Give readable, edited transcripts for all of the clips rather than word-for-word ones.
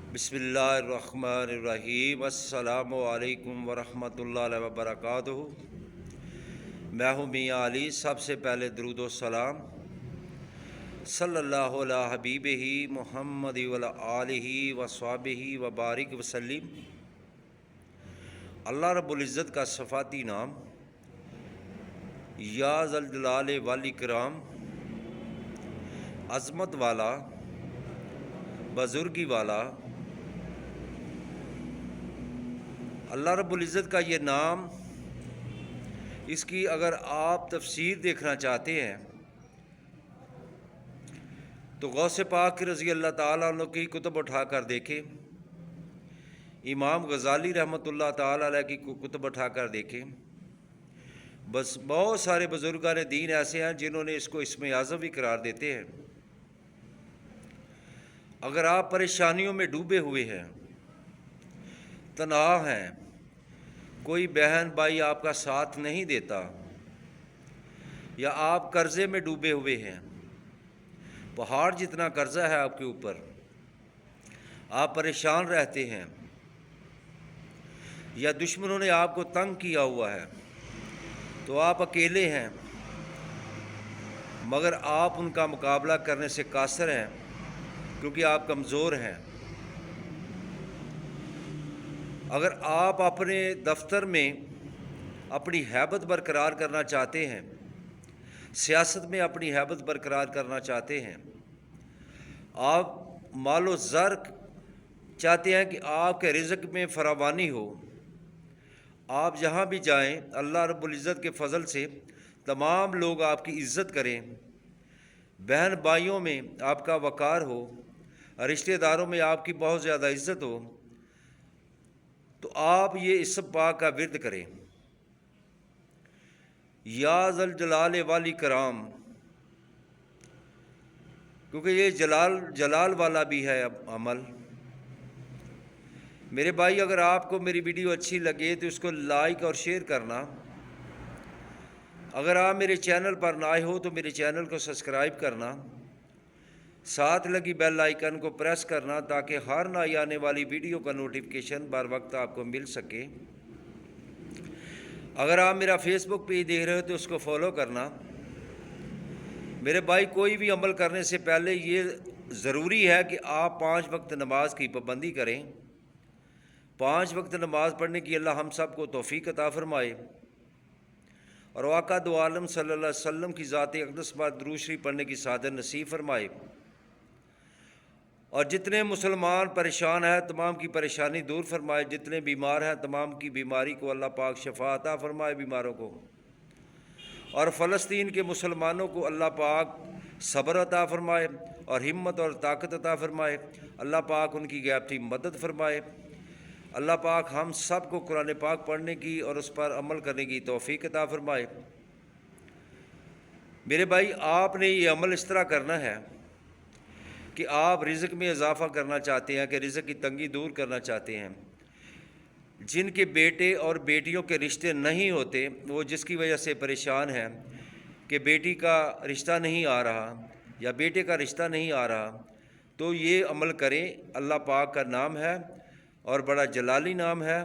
बिस्मिल्लाहिर्रहमानिर्रहीम। अस्सलामु अलैकुम वरहमतुल्लाहि वबरकातुहू। मैं हूँ मियाँ अली। सबसे पहले दरूद व सलाम सल्लल्लाहु अला हबीबिही मुहम्मद व अला आलिही व अस्हाबिही व बारिक वसल्लिम। अल्लाह रब्बुल इज़्ज़त का सफ़ाती नाम या ज़ल जलाल वल इकराम, अज़मत वाला, बुज़ुर्गी वाला। अल्लाह रब्बुल इज़्ज़त का ये नाम, इसकी अगर आप तफसीर देखना चाहते हैं तो गौसे पाक रज़ी अल्लाह ताला अन्हु की कुतुब उठा कर देखें, इमाम गज़ाली रहमतुल्लाह ताला अलैह की कुतुब उठा कर देखें। बस बहुत सारे बुज़ुर्गान दीन ऐसे हैं जिन्होंने इसको इसमें आज़म भी करार देते हैं। अगर आप परेशानियों में डूबे हुए हैं, तनाव हैं, कोई बहन भाई आपका साथ नहीं देता, या आप कर्ज़े में डूबे हुए हैं, पहाड़ जितना कर्ज़ा है आपके ऊपर, आप परेशान रहते हैं, या दुश्मनों ने आपको तंग किया हुआ है, तो आप अकेले हैं मगर आप उनका मुकाबला करने से कासर हैं क्योंकि आप कमज़ोर हैं। अगर आप अपने दफ्तर में अपनी हैबत बरकरार करना चाहते हैं, सियासत में अपनी हैबत बरकरार करना चाहते हैं, आप मालो ज़र चाहते हैं कि आपके रिज़्क़ में फरावानी हो, आप जहाँ भी जाएं अल्लाह रब्बुल इज़्ज़त के फ़ज़ल से तमाम लोग आपकी इज़्ज़त करें, बहन भाइयों में आपका वक़ार हो, रिश्तेदारों में आपकी बहुत ज़्यादा इज़्ज़त हो, तो आप ये इस पाक का विर्द करें, या ज़ल जलाल वल इकराम, क्योंकि ये जलाल वाला भी है अमल। मेरे भाई, अगर आपको मेरी वीडियो अच्छी लगे तो इसको लाइक और शेयर करना। अगर आप मेरे चैनल पर नए हो तो मेरे चैनल को सब्सक्राइब करना, साथ लगी बेल आइकन को प्रेस करना ताकि हर नई आने वाली वीडियो का नोटिफिकेशन बर वक्त आपको मिल सके। अगर आप मेरा फेसबुक पेज देख रहे हो तो उसको फॉलो करना। मेरे भाई, कोई भी अमल करने से पहले ये ज़रूरी है कि आप 5 वक्त नमाज की पाबंदी करें। 5 वक्त नमाज पढ़ने की अल्लाह हम सब को तौफीक अता फरमाए और आका दो आलम सल्लल्लाहु अलैहि वसल्लम की ज़ात अक़दस पर दुरूद शरीफ पढ़ने की सादत नसीब फरमाए। और जितने मुसलमान परेशान हैं तमाम की परेशानी दूर फरमाए, जितने बीमार हैं तमाम की बीमारी को अल्लाह पाक शफा अता फरमाए बीमारों को। और फ़लस्तीन के मुसलमानों को अल्लाह पाक सब्र अता फरमाए और हिम्मत और ताकत अता फरमाए। अल्लाह पाक उनकी गैबती मदद फरमाए। अल्लाह पाक हम सब को कुरान पाक पढ़ने की और उस पर अमल करने की तौफीक अता फरमाए। मेरे भाई, आपने ये अमल इस तरह करना है कि आप रिज़्क़ में इजाफ़ा करना चाहते हैं, कि रिज़्क़ की तंगी दूर करना चाहते हैं। जिनके बेटे और बेटियों के रिश्ते नहीं होते, वो जिसकी वजह से परेशान हैं कि बेटी का रिश्ता नहीं आ रहा या बेटे का रिश्ता नहीं आ रहा, तो ये अमल करें। अल्लाह पाक का नाम है और बड़ा जलाली नाम है।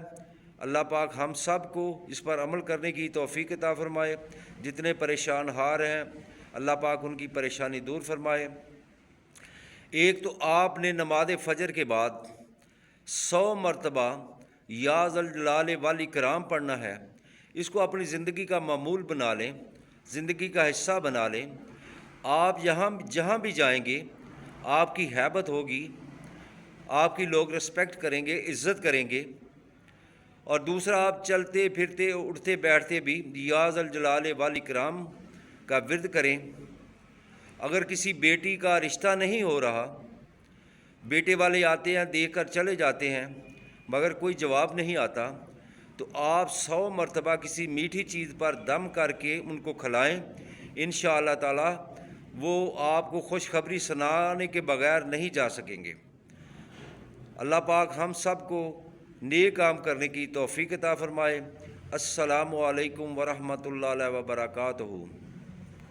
अल्लाह पाक हम सब को इस पर अमल करने की तौफीक अता फरमाए। जितने परेशान हार हैं अल्लाह पाक उनकी परेशानी दूर फरमाए। एक तो आपने नमाज फ़जर के बाद 100 मरतबा या ज़ल जलाल वल इकराम पढ़ना है। इसको अपनी ज़िंदगी का मामूल बना लें, ज़िंदगी का हिस्सा बना लें। आप जहाँ भी जाएंगे आपकी हैबत होगी, आपकी लोग रिस्पेक्ट करेंगे, इज़्ज़त करेंगे। और दूसरा, आप चलते फिरते उठते बैठते भी या ज़ल जलाल वल इकराम का विर्द करें। अगर किसी बेटी का रिश्ता नहीं हो रहा, बेटे वाले आते हैं देख कर चले जाते हैं मगर कोई जवाब नहीं आता, तो आप 100 मरतबा किसी मीठी चीज़ पर दम करके उनको खिलाएँ। इंशाअल्लाह ताला वो आपको खुशखबरी सुनाने के बगैर नहीं जा सकेंगे। अल्लाह पाक हम सब को नेक काम करने की तौफीक अता फरमाए। अस्सलामु अलैकुम वरहमतुल्लाहि वबरकातुहू।